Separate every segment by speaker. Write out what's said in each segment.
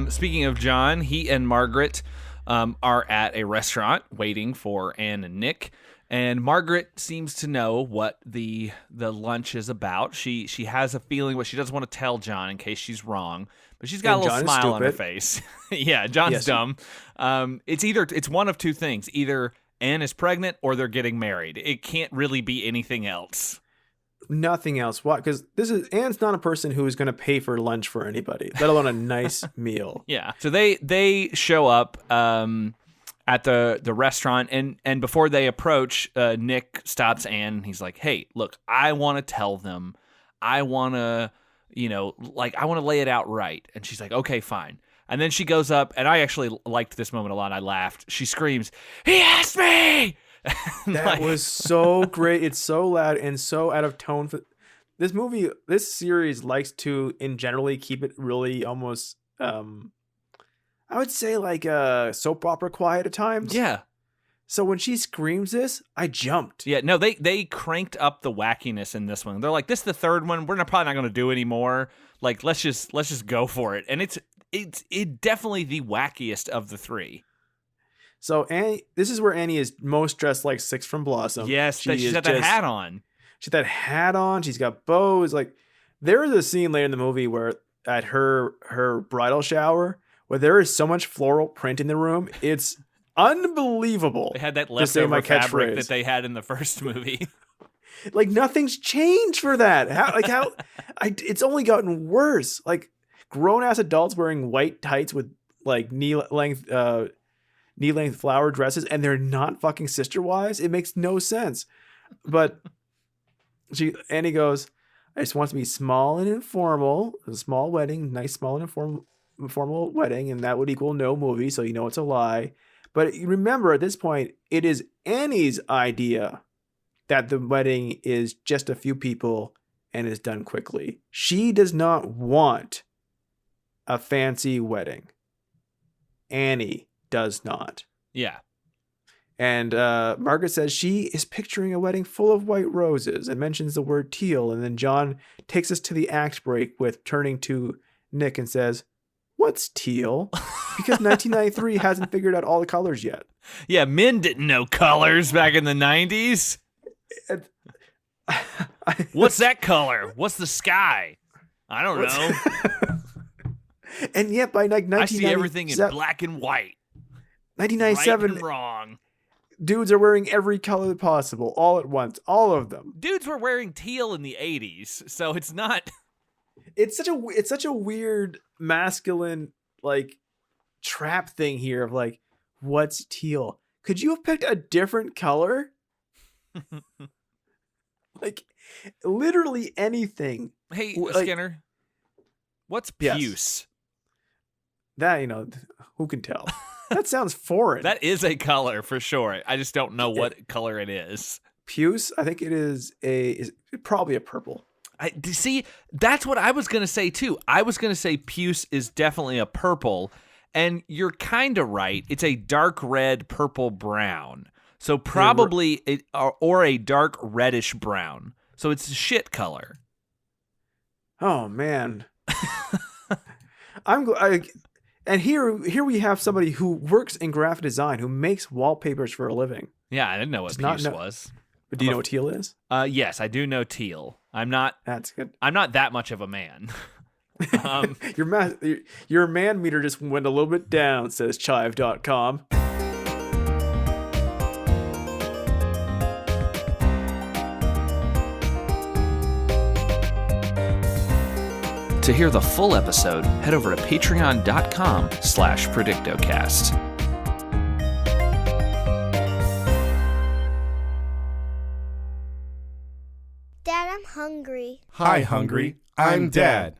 Speaker 1: Speaking of John, he and Margaret are at a restaurant waiting for Anne and Nick. And Margaret seems to know what the lunch is about. She has a feeling, but she doesn't want to tell John in case she's wrong. But she's got a little smile on her face. Yeah, John's dumb. It's one of two things. Either Anne is pregnant or they're getting married. It can't really be anything else.
Speaker 2: Nothing else. Why? Because Anne's not a person who is going to pay for lunch for anybody, let alone a nice meal.
Speaker 1: Yeah. So they show up at the restaurant, and before they approach, Nick stops Anne. He's like, "Hey, look, I want to tell them. I want to, I want to lay it out right." And she's like, "Okay, fine." And then she goes up, and I actually liked this moment a lot. I laughed. She screams, "He asked me!"
Speaker 2: That was so great. It's so loud and so out of tone. For this movie, this series likes to, in generally, keep it really almost, I would say like a soap opera quiet at times.
Speaker 1: Yeah.
Speaker 2: So when she screams this, I jumped.
Speaker 1: Yeah, no, they cranked up the wackiness in this one. They're like, "This is the third one. We're probably not going to do anymore. Like, let's just go for it." And it's definitely the wackiest of the three.
Speaker 2: So Annie, this is where Annie is most dressed like Six from Blossom.
Speaker 1: Yes, she's got that hat on.
Speaker 2: She's got that hat on. She's got bows. Like, there is a scene later in the movie where at her bridal shower where there is so much floral print in the room. It's unbelievable.
Speaker 1: They had that leftover fabric that they had in the first movie.
Speaker 2: Like, nothing's changed for that. It's only gotten worse. Like, grown ass adults wearing white tights with like knee length flower dresses, and they're not fucking sister wives. It makes no sense. But Annie goes, "I just want it to be small and informal. A small wedding, nice small and informal wedding, and that would equal no movie, so you know it's a lie." But remember, at this point, it is Annie's idea that the wedding is just a few people and is done quickly. She does not want a fancy wedding. Annie does not.
Speaker 1: Yeah.
Speaker 2: And Margaret says she is picturing a wedding full of white roses and mentions the word teal. And then John takes us to the act break with turning to Nick and says, "What's teal?" Because 1993 hasn't figured out all the colors yet.
Speaker 1: Yeah, men didn't know colors back in the 90s. What's that color? What's the sky? I don't know.
Speaker 2: And yet by like 1997,
Speaker 1: I see everything in black and white.
Speaker 2: 1997,
Speaker 1: right and wrong.
Speaker 2: Dudes are wearing every color possible all at once, all of them.
Speaker 1: Dudes were wearing teal in the 80s, so it's not.
Speaker 2: It's such a weird masculine like trap thing here of like, what's teal? Could you have picked a different color? Like, literally anything.
Speaker 1: Hey,
Speaker 2: like,
Speaker 1: Skinner, what's puce?
Speaker 2: Yes. That, who can tell? That sounds foreign.
Speaker 1: That is a color for sure. I just don't know what color it is.
Speaker 2: Puce, I think it is probably a purple.
Speaker 1: See, that's what I was going to say too. I was going to say puce is definitely a purple, and you're kind of right. It's a dark red, purple, brown. So probably or a dark reddish brown. So it's a shit color.
Speaker 2: Oh man. And here we have somebody who works in graphic design, who makes wallpapers for a living.
Speaker 1: Yeah, I didn't know what puce was.
Speaker 2: But do you know what teal is?
Speaker 1: Yes, I do know teal.
Speaker 2: That's good.
Speaker 1: I'm not that much of a man.
Speaker 2: Your man meter just went a little bit down, says Chive.com.
Speaker 1: To hear the full episode, head over to patreon.com/PredictoCast.
Speaker 3: Dad, I'm hungry.
Speaker 4: Hi, Hungry. I'm Dad.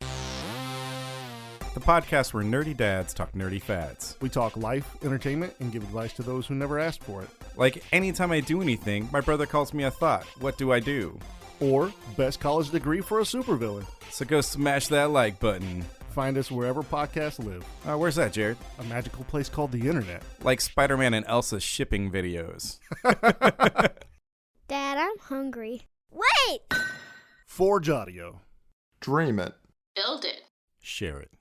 Speaker 4: The podcast where nerdy dads talk nerdy fads.
Speaker 5: We talk life, entertainment, and give advice to those who never asked for it.
Speaker 4: Like, anytime I do anything, my brother calls me a thought. What do I do?
Speaker 5: Or best college degree for a supervillain.
Speaker 4: So go smash that like button.
Speaker 5: Find us wherever podcasts live.
Speaker 4: Where's that, Jared?
Speaker 5: A magical place called the internet.
Speaker 4: Like Spider-Man and Elsa shipping videos.
Speaker 3: Dad, I'm hungry. Wait!
Speaker 5: Forge Audio.
Speaker 6: Dream it.
Speaker 7: Build it.
Speaker 4: Share it.